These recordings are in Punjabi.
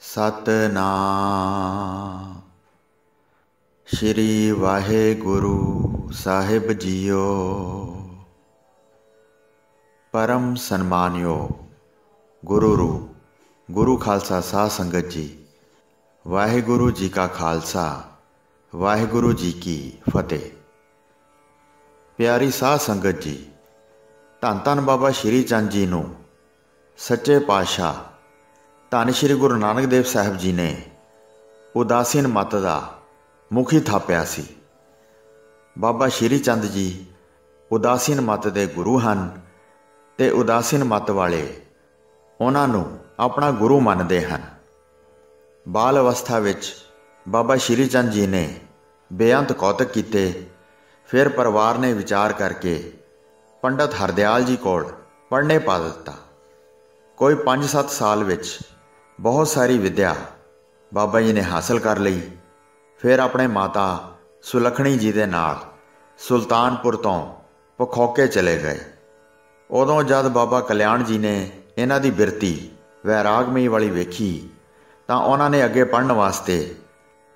सतनाम श्री वाहेगुरु साहिब जीओ। परम सन्मानयोग गुरु गुरु खालसा साध संगत जी, वाहेगुरु जी का खालसा वाहेगुरु जी की फतेह। प्यारी साध संगत जी, धन धन बाबा श्री चंद जी नूं सच्चे पातशाह धन श्री गुरु नानक देव साहिब जी ने उदासीन मत का मुखी थापिया सी। बाबा श्री चंद जी उदासीन मत के गुरु हैं ते उदासीन मत वाले उन्हां नूं अपना गुरु मानते हैं। बाल अवस्था विच बाबा श्री चंद जी ने बेअंत कौतक कीते। फिर परिवार ने विचार करके पंडित हरदयाल जी कोल पढ़ने पा दिता। कोई 5-7 साल विच बहुत सारी विद्या बाबा जी ने हासिल कर ली। फिर अपने माता सुलखणी जी दे नाल सुल्तानपुर तो पखौके चले गए। उदों जद बाबा कल्याण जी ने इन्हां दी बिरती वैरागमई वाली वेखी तां उन्हां ने अगे पढ़न वास्ते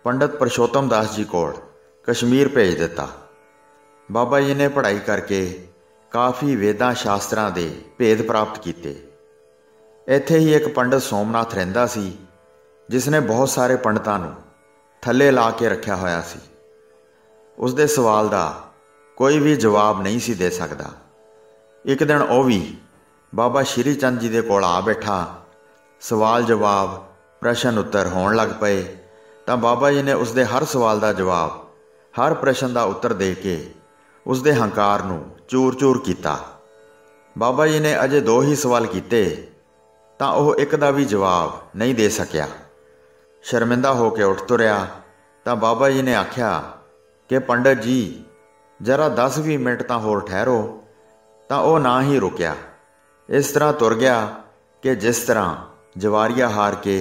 पंडित परशोत्तम दास जी कोल कश्मीर भेज दिता। बाबा जी ने पढ़ाई करके काफ़ी वेदां शास्त्रां दे भेद प्राप्त किए। इत्थे ही एक पंडित सोमनाथ रहिंदा सी जिसने बहुत सारे पंडितां नूं थल्ले ला के रखिया होया सी। उसदे सवाल दा कोई भी जवाब नहीं सी दे सकदा। एक दिन वो भी बाबा श्री चंद जी दे कोल आ बैठा। सवाल जवाब प्रश्न उत्तर होण लग पए तां बाबा जी ने उसदे हर सवाल दा जवाब, हर प्रश्न दा उत्तर दे के उसदे हंकार नूं चूर चूर कीता। बाबा जी ने अजे 2 ही सवाल कीते तां ओह एक दा भी जवाब नहीं दे सकिया। शर्मिंदा हो के उठ तुरिया तां बाबा जी ने आख्या कि पंडित जी जरा 10-20 मिनट तां होर ठहरो। तां ओह ना ही रुकिया। इस तरह तुर गया कि जिस तरह जवारिया हार के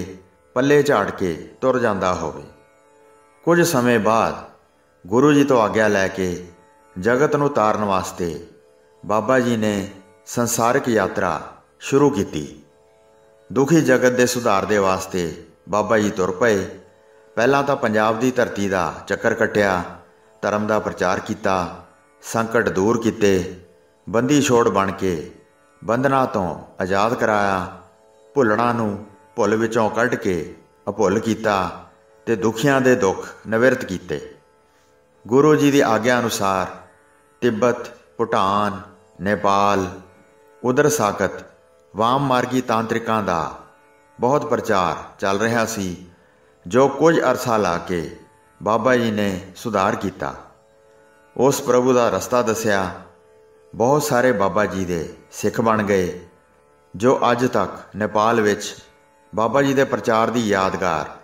पल्ले झाड़ के तुर जांदा होवे। कुछ समय बाद गुरु जी तो आग्या लैके जगत नूं तारन वास्ते बाबा जी ने संसारिक यात्रा शुरू की। दुखी जगत दे सुधार दे वास्ते बाबा जी तुर पए। पहलां तां पंजाब दी धरती दा चक्कर कट्टिया, धर्म दा प्रचार किया, संकट दूर किते, बंदी छोड़ बन के बंधना तो आज़ाद कराया, भुलणा नूं भुल विचों कढ के अभुल किया ते दुखियां दे दुख निवृत्त कीते। गुरु जी की आग्या अनुसार तिब्बत, भूटान, नेपाल, उधर साकत वाम मार्गी तांत्रिकां दा बहुत प्रचार चल रहा सी, जो कुछ अरसा ला के बाबा जी ने सुधार किया। उस प्रभु का रस्ता दसिया। बहुत सारे बाबा जी दे सिख बन गए, जो अज तक नेपाल विच बाबा जी दे प्रचार की यादगार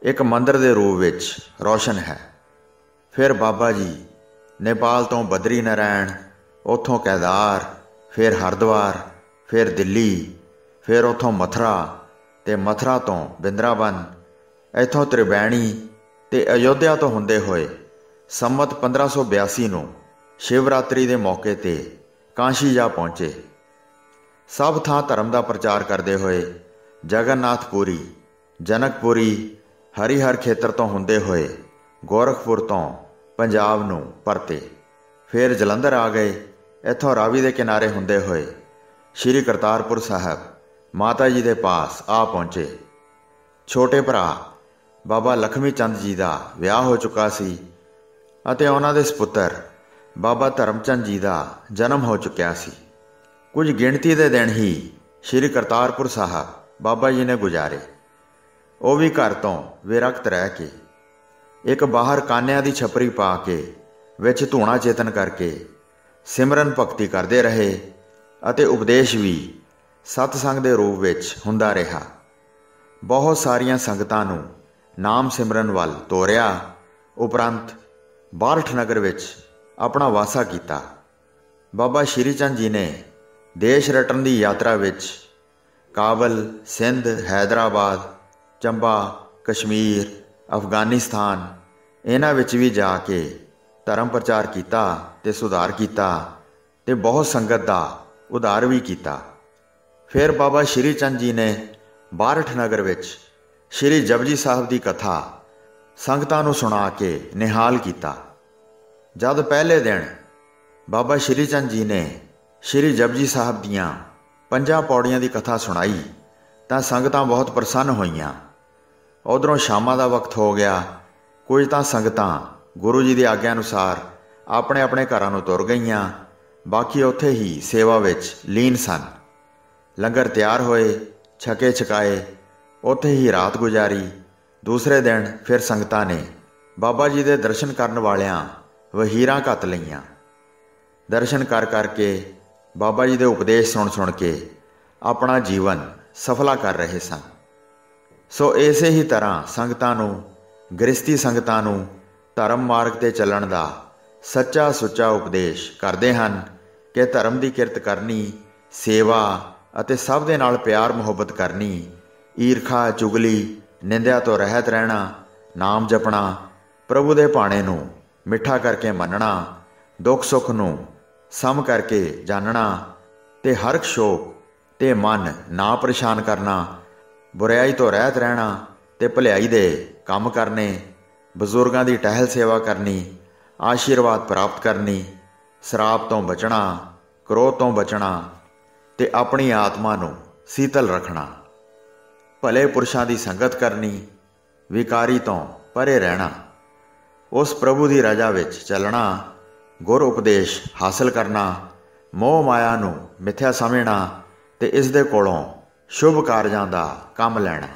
एक मंदिर के रूप विच रोशन है। फिर बाबा जी नेपाल तो बद्री नारायण, उतों केदार, फिर हरिद्वार, फिर दिल्ली, फिर उतों मथुरा ते मथुरा तो बिंद्रावन, इथों त्रिवैणी ते अयोध्या तो हुंदे होए संमत 1582 नूं शिवरात्रि के मौके ते काशी जा पहुँचे। सब थां धर्म का प्रचार करते हुए जगन्नाथपुरी, जनकपुरी, हरिहर खेतर तो हुंदे होए गोरखपुर तो पंजाब नूं परते। फिर जलंधर आ गए। इथों रावी के किनारे हुंदे होए श्री करतारपुर साहब माता जी के पास आ पहुँचे। छोटे भरा बाबा लखमी चंद जी का विआह हो चुका सी अते उन्हां दे सपुत्र बाबा धर्मचंद जी का जन्म हो चुकिया सी। कुछ गिणती के दिन ही श्री करतारपुर साहब बाबा जी ने गुजारे। वो भी घर तो विरक्त रह के एक बाहर कान्या की छपरी पा के विच धूणा चेतन करके सिमरन भगती करते रहे अते उपदेश भी सतसंग के रूप विच हुंदा रहा। बहुत सारिया संगतां नूं नाम सिमरन वाल तोरिया। उपरंत बारठ नगर विच अपना वासा किया। बाबा श्री चंद जी ने देश रटन की यात्रा विच काबल, सिंध, हैदराबाद, चंबा, कश्मीर, अफगानिस्तान इन्हां विच भी जाके धर्म प्रचार किया ते सुधार किया ते बहुत संगत का उधार भी किया। फिर बाबा श्री चंद जी ने बारठ नगर विच ਸ਼੍ਰੀ ਜਪਜੀ ਸਾਹਿਬ ਦੀ ਕਥਾ ਸੰਗਤਾਂ ਨੂੰ ਸੁਣਾ ਕੇ ਨਿਹਾਲ ਕੀਤਾ। ਜਦ ਪਹਿਲੇ ਦਿਨ ਬਾਬਾ ਸ਼੍ਰੀ ਚੰਦ ਜੀ ਨੇ ਸ਼੍ਰੀ ਜਪਜੀ ਸਾਹਿਬ ਦੀਆਂ 5 ਪੌੜੀਆਂ ਦੀ ਕਥਾ ਸੁਣਾਈ ਤਾਂ ਸੰਗਤਾਂ ਬਹੁਤ ਪ੍ਰਸੰਨ ਹੋਈਆਂ। ਉਧਰੋਂ ਸ਼ਾਮਾਂ ਦਾ ਵਕਤ ਹੋ ਗਿਆ। ਕੁਝ ਤਾਂ ਸੰਗਤਾਂ ਗੁਰੂ ਜੀ ਦੀ ਆਗਿਆ ਅਨੁਸਾਰ ਆਪਣੇ ਆਪਣੇ ਘਰਾਂ ਨੂੰ ਤੁਰ ਗਈਆਂ, ਬਾਕੀ ਉੱਥੇ ਹੀ ਸੇਵਾ ਵਿੱਚ ਲੀਨ ਸਨ। ਲੰਗਰ ਤਿਆਰ ਹੋਏ, ਛਕੇ ਛਕਾਏ, ਉੱਥੇ ਹੀ ਰਾਤ ਗੁਜ਼ਾਰੀ। ਦੂਸਰੇ ਦਿਨ ਫਿਰ ਸੰਗਤਾਂ ਨੇ ਬਾਬਾ ਜੀ ਦੇ ਦਰਸ਼ਨ ਕਰਨ ਵਾਲਿਆਂ ਵਹੀਰਾਂ ਘੱਤ ਲਈਆਂ। ਦਰਸ਼ਨ ਕਰ ਕਰਕੇ ਬਾਬਾ ਜੀ ਦੇ ਉਪਦੇਸ਼ ਸੁਣ ਕੇ ਆਪਣਾ ਜੀਵਨ ਸਫਲਾ ਕਰ ਰਹੇ ਸਨ। ਸੋ ਇਸੇ ਹੀ ਤਰ੍ਹਾਂ ਸੰਗਤਾਂ ਨੂੰ, ਗ੍ਰਸਤੀ ਸੰਗਤਾਂ ਨੂੰ ਧਰਮ ਮਾਰਗ 'ਤੇ ਚੱਲਣ ਦਾ ਸੱਚਾ ਸੁੱਚਾ ਉਪਦੇਸ਼ ਕਰਦੇ ਹਨ ਕਿ ਧਰਮ ਦੀ ਕਿਰਤ ਕਰਨੀ, ਸੇਵਾ ਅਤੇ ਸਭ ਦੇ ਨਾਲ ਪਿਆਰ ਮੁਹੱਬਤ ਕਰਨੀ, ਈਰਖਾ ਚੁਗਲੀ ਨਿੰਦਿਆ ਤੋਂ ਰਹਿਤ ਰਹਿਣਾ, ਨਾਮ ਜਪਣਾ, ਪ੍ਰਭੂ ਦੇ ਭਾਣੇ ਨੂੰ ਮਿੱਠਾ ਕਰਕੇ ਮੰਨਣਾ, ਦੁੱਖ ਸੁੱਖ ਨੂੰ ਸਮ ਕਰਕੇ ਜਾਣਨਾ ਤੇ ਹਰ ਸ਼ੋਕ ਤੇ ਮਨ ਨਾ ਪਰੇਸ਼ਾਨ ਕਰਨਾ, ਬੁਰਾਈ ਤੋਂ ਰਹਿਤ ਰਹਿਣਾ ਤੇ ਭਲਾਈ ਦੇ ਕੰਮ ਕਰਨੇ, ਬਜ਼ੁਰਗਾਂ ਦੀ ਟਹਿਲ ਸੇਵਾ ਕਰਨੀ, ਆਸ਼ੀਰਵਾਦ ਪ੍ਰਾਪਤ ਕਰਨੀ, ਸ਼ਰਾਬ ਤੋਂ ਬਚਣਾ, ਕ੍ਰੋਧ ਤੋਂ ਬਚਣਾ ਤੇ ਆਪਣੀ ਆਤਮਾ ਨੂੰ ਸੀਤਲ ਰੱਖਣਾ, ਭਲੇ ਪੁਰਸ਼ਾਂ ਦੀ ਸੰਗਤ ਕਰਨੀ, ਵਿਕਾਰੀ ਤੋਂ ਪਰੇ ਰਹਿਣਾ, ਉਸ ਪ੍ਰਭੂ ਦੀ ਰਜ਼ਾ ਵਿੱਚ ਚੱਲਣਾ, ਗੁਰ ਉਪਦੇਸ਼ ਹਾਸਲ ਕਰਨਾ, ਮੋਹ ਮਾਇਆ ਨੂੰ ਮਿੱਥਿਆ ਸਮਝਣਾ ਤੇ ਇਸ ਦੇ ਕੋਲੋਂ ਸ਼ੁਭ ਕਾਰਜਾਂ ਦਾ ਕੰਮ ਲੈਣਾ।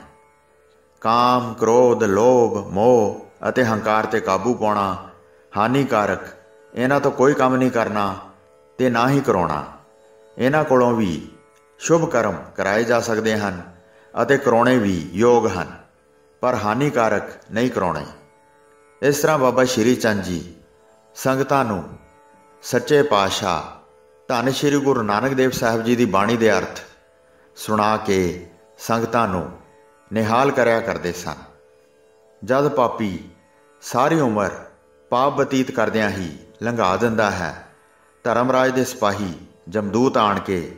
ਕਾਮ, ਕ੍ਰੋਧ, ਲੋਭ, ਮੋਹ ਅਤੇ ਹੰਕਾਰ 'ਤੇ ਕਾਬੂ ਪਾਉਣਾ ਹਾਨੀਕਾਰਕ, ਇਹਨਾਂ ਤੋਂ ਕੋਈ ਕੰਮ ਨਹੀਂ ਕਰਨਾ ਤੇ ਨਾ ਹੀ ਕਰਾਉਣਾ। ਇਹਨਾਂ ਕੋਲੋਂ ਵੀ ਸ਼ੁਭ ਕਰਮ ਕਰਾਏ ਜਾ ਸਕਦੇ ਹਨ ਅਤੇ ਕਰਾਉਣੇ ਵੀ ਯੋਗ ਹਨ, ਪਰ ਹਾਨੀਕਾਰਕ ਨਹੀਂ ਕਰਾਉਣੇ। ਇਸ ਤਰ੍ਹਾਂ ਬਾਬਾ ਸ਼੍ਰੀ ਚੰਦ ਜੀ ਸੰਗਤਾਂ ਨੂੰ ਸੱਚੇ ਪਾਤਸ਼ਾਹ ਧੰਨ ਸ਼੍ਰੀ ਗੁਰੂ ਨਾਨਕ ਦੇਵ ਸਾਹਿਬ ਜੀ ਦੀ ਬਾਣੀ ਦੇ ਅਰਥ ਸੁਣਾ ਕੇ ਸੰਗਤਾਂ ਨੂੰ ਨਿਹਾਲ ਕਰਿਆ ਕਰਦੇ ਸਨ। ਜਦ ਪਾਪੀ ਸਾਰੀ ਉਮਰ ਪਾਪ ਬਤੀਤ ਕਰਦਿਆਂ ਹੀ ਲੰਘਾ ਦਿੰਦਾ ਹੈ, ਧਰਮਰਾਜ ਦੇ ਸਿਪਾਹੀ ਜਮਦੂਤ ਆਣ ਕੇ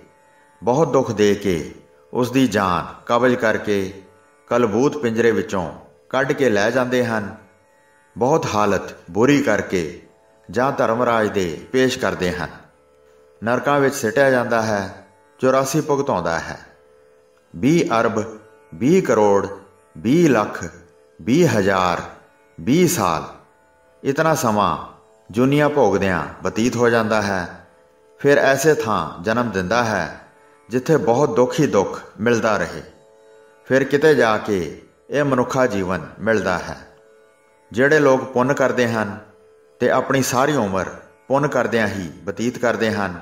ਬਹੁਤ ਦੁੱਖ ਦੇ ਕੇ ਉਸ ਦੀ ਜਾਨ ਕਬਜ਼ ਕਰਕੇ ਕਲਬੂਤ ਪਿੰਜਰੇ ਵਿੱਚੋਂ ਕੱਢ ਕੇ ਲੈ ਜਾਂਦੇ ਹਨ। ਬਹੁਤ ਹਾਲਤ ਬੁਰੀ ਕਰਕੇ ਜਾਂ ਧਰਮਰਾਜ ਦੇ ਪੇਸ਼ ਕਰਦੇ ਹਨ। ਨਰਕਾਂ ਵਿੱਚ ਸਿੱਟਿਆ ਜਾਂਦਾ ਹੈ, 84 ਭੁਗਤਾਉਂਦਾ ਹੈ। 20 ਅਰਬ, 20 ਕਰੋੜ, 20 ਲੱਖ, 20 ਹਜ਼ਾਰ, 20 ਸਾਲ ਇਤਨਾ ਸਮਾਂ ਜੁਨੀਆਂ ਭੋਗਦਿਆਂ ਬਤੀਤ ਹੋ ਜਾਂਦਾ ਹੈ। ਫਿਰ ਐਸੇ ਥਾਂ ਜਨਮ ਦਿੰਦਾ ਹੈ ਜਿੱਥੇ ਬਹੁਤ ਦੁੱਖ ਹੀ ਦੁੱਖ ਮਿਲਦਾ ਰਹੇ। ਫਿਰ ਕਿਤੇ ਜਾ ਕੇ ਇਹ ਮਨੁੱਖਾ ਜੀਵਨ ਮਿਲਦਾ ਹੈ। ਜਿਹੜੇ ਲੋਕ ਪੁੰਨ ਕਰਦੇ ਹਨ ਤੇ ਆਪਣੀ ਸਾਰੀ ਉਮਰ ਪੁੰਨ ਕਰਦਿਆਂ ਹੀ ਬਤੀਤ ਕਰਦੇ ਹਨ,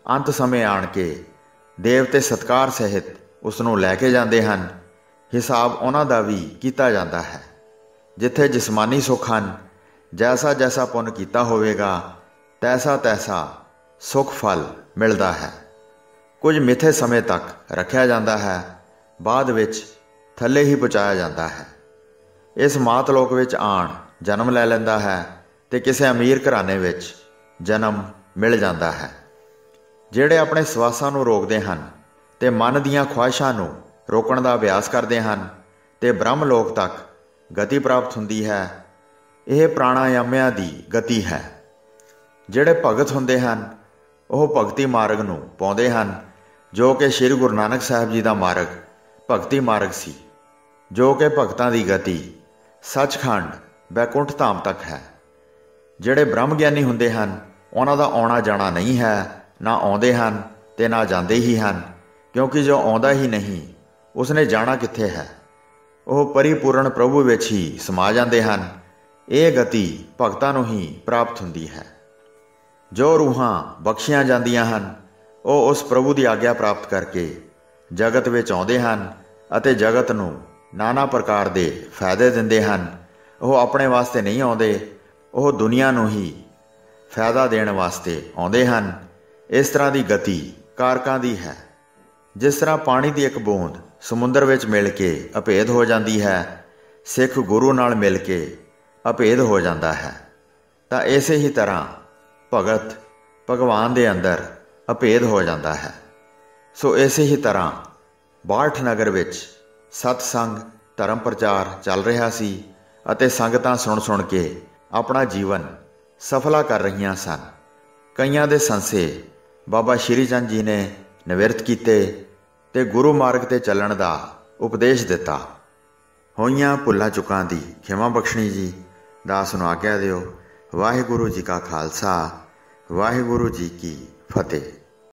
ਅੰਤ ਸਮੇਂ ਆਣ ਕੇ ਦੇਵਤੇ ਸਤਿਕਾਰ ਸਹਿਤ ਉਸ ਨੂੰ ਲੈ ਕੇ ਜਾਂਦੇ ਹਨ। ਹਿਸਾਬ ਉਹਨਾਂ ਦਾ ਵੀ ਕੀਤਾ ਜਾਂਦਾ ਹੈ। ਜਿੱਥੇ ਜਿਸਮਾਨੀ ਸੁੱਖ ਹਨ, ਜੈਸਾ ਜੈਸਾ ਪੁੰਨ ਕੀਤਾ ਹੋਵੇਗਾ ਤੈਸਾ ਤੈਸਾ ਸੁੱਖ ਫਲ ਮਿਲਦਾ ਹੈ। ਕੁਝ ਮਿੱਥੇ ਸਮੇਂ ਤੱਕ ਰੱਖਿਆ ਜਾਂਦਾ ਹੈ, ਬਾਅਦ ਵਿੱਚ ਥੱਲੇ ਹੀ ਪਹੁੰਚਾਇਆ ਜਾਂਦਾ ਹੈ। ਇਸ ਮਾਤ ਲੋਕ ਵਿੱਚ ਆਣ ਜਨਮ ਲੈ ਲੈਂਦਾ ਹੈ ਤੇ ਕਿਸੇ ਅਮੀਰ ਘਰਾਣੇ ਵਿੱਚ ਜਨਮ ਮਿਲ ਜਾਂਦਾ ਹੈ। ਜਿਹੜੇ ਆਪਣੇ ਸਵਾਸਾਂ ਨੂੰ ਰੋਕਦੇ ਹਨ ਤੇ ਮਨ ਦੀਆਂ ਖੁਆਇਸ਼ਾਂ ਨੂੰ ਰੋਕਣ ਦਾ ਅਭਿਆਸ ਕਰਦੇ ਹਨ ਤੇ ਬ੍ਰਹਮ ਲੋਕ ਤੱਕ ਗਤੀ ਪ੍ਰਾਪਤ ਹੁੰਦੀ ਹੈ। ਇਹ ਪ੍ਰਾਣਾਯਾਮਿਆਂ ਦੀ ਗਤੀ ਹੈ। ਜਿਹੜੇ ਭਗਤ ਹੁੰਦੇ ਹਨ ਉਹ ਭਗਤੀ ਮਾਰਗ ਨੂੰ ਪਾਉਂਦੇ ਹਨ, ਜੋ ਕਿ ਸ਼੍ਰੀ ਗੁਰੂ ਨਾਨਕ ਸਾਹਿਬ ਜੀ ਦਾ ਮਾਰਗ ਭਗਤੀ ਮਾਰਗ ਸੀ, ਜੋ ਕਿ ਭਗਤਾਂ ਦੀ ਗਤੀ ਸੱਚਖੰਡ ਬੈਕੁੰਠ ਧਾਮ ਤੱਕ ਹੈ। ਜਿਹੜੇ ਬ੍ਰਹਮ ਗਿਆਨੀ ਹੁੰਦੇ ਹਨ ਉਹਨਾਂ ਦਾ ਆਉਣਾ ਜਾਣਾ ਨਹੀਂ ਹੈ, ਨਾ ਆਉਂਦੇ ਹਨ ਤੇ ਨਾ ਜਾਂਦੇ ਹੀ ਹਨ, ਕਿਉਂਕਿ ਜੋ ਆਉਂਦਾ ਹੀ ਨਹੀਂ ਉਸਨੇ ਜਾਣਾ ਕਿੱਥੇ ਹੈ। ਉਹ ਪਰਿਪੂਰਨ ਪ੍ਰਭੂ ਵਿੱਚ ਹੀ ਸਮਾ ਜਾਂਦੇ ਹਨ। ਇਹ ਗਤੀ ਭਗਤਾਂ ਨੂੰ ਹੀ ਪ੍ਰਾਪਤ ਹੁੰਦੀ ਹੈ। ਜੋ ਰੂਹਾਂ ਬਖਸ਼ੀਆਂ ਜਾਂਦੀਆਂ ਹਨ ਉਹ ਉਸ ਪ੍ਰਭੂ ਦੀ ਆਗਿਆ ਪ੍ਰਾਪਤ ਕਰਕੇ ਜਗਤ ਵਿੱਚ ਆਉਂਦੇ ਹਨ ਅਤੇ ਜਗਤ ਨੂੰ ਨਾਨਾ ਪ੍ਰਕਾਰ ਦੇ ਫਾਇਦੇ ਦਿੰਦੇ ਹਨ। ਉਹ ਆਪਣੇ ਵਾਸਤੇ ਨਹੀਂ ਆਉਂਦੇ, ਉਹ ਦੁਨੀਆ ਨੂੰ ਹੀ ਫਾਇਦਾ ਦੇਣ ਵਾਸਤੇ ਆਉਂਦੇ ਹਨ। ਇਸ ਤਰ੍ਹਾਂ ਦੀ ਗਤੀ ਕਾਰਕਾਂ ਦੀ ਹੈ। ਜਿਸ ਤਰ੍ਹਾਂ ਪਾਣੀ ਦੀ ਇੱਕ ਬੂੰਦ ਸਮੁੰਦਰ ਵਿੱਚ ਮਿਲ ਕੇ ਅਭੇਦ ਹੋ ਜਾਂਦੀ ਹੈ, ਸਿੱਖ ਗੁਰੂ ਨਾਲ ਮਿਲ ਕੇ ਅਭੇਦ ਹੋ ਜਾਂਦਾ ਹੈ, ਤਾਂ ਇਸੇ ਹੀ ਤਰ੍ਹਾਂ ਭਗਤ ਭਗਵਾਨ ਦੇ ਅੰਦਰ ਅਭੇਦ ਹੋ ਜਾਂਦਾ ਹੈ। ਸੋ ਇਸੇ ਹੀ ਤਰ੍ਹਾਂ ਬਾਠ ਨਗਰ ਵਿੱਚ ਸਤਸੰਗ ਧਰਮ ਪ੍ਰਚਾਰ ਚੱਲ ਰਿਹਾ ਸੀ ਅਤੇ ਸੰਗਤਾਂ ਸੁਣ ਕੇ ਆਪਣਾ ਜੀਵਨ ਸਫਲਾ ਕਰ ਰਹੀਆਂ ਸਨ। ਕਈਆਂ ਦੇ ਸੰਸੇ ਬਾਬਾ ਸ਼੍ਰੀ ਚੰਦ ਜੀ ਨੇ ਨਿਵਰਤ ਕੀਤੇ ਤੇ ਗੁਰੂ ਮਾਰਗ 'ਤੇ ਚੱਲਣ ਦਾ ਉਪਦੇਸ਼ ਦਿੱਤਾ। ਹੋਈਆਂ ਭੁੱਲਾਂ ਚੁੱਕਾਂ ਦੀ ਖਿਮਾ ਬਖਸ਼ਣੀ ਜੀ। ਦਾਸ ਨੂੰ ਆਗਿਆ ਦਿਓ। ਵਾਹਿਗੁਰੂ ਜੀ ਕਾ ਖਾਲਸਾ, ਵਾਹਿਗੁਰੂ ਜੀ ਕੀ ਫਤਿਹ।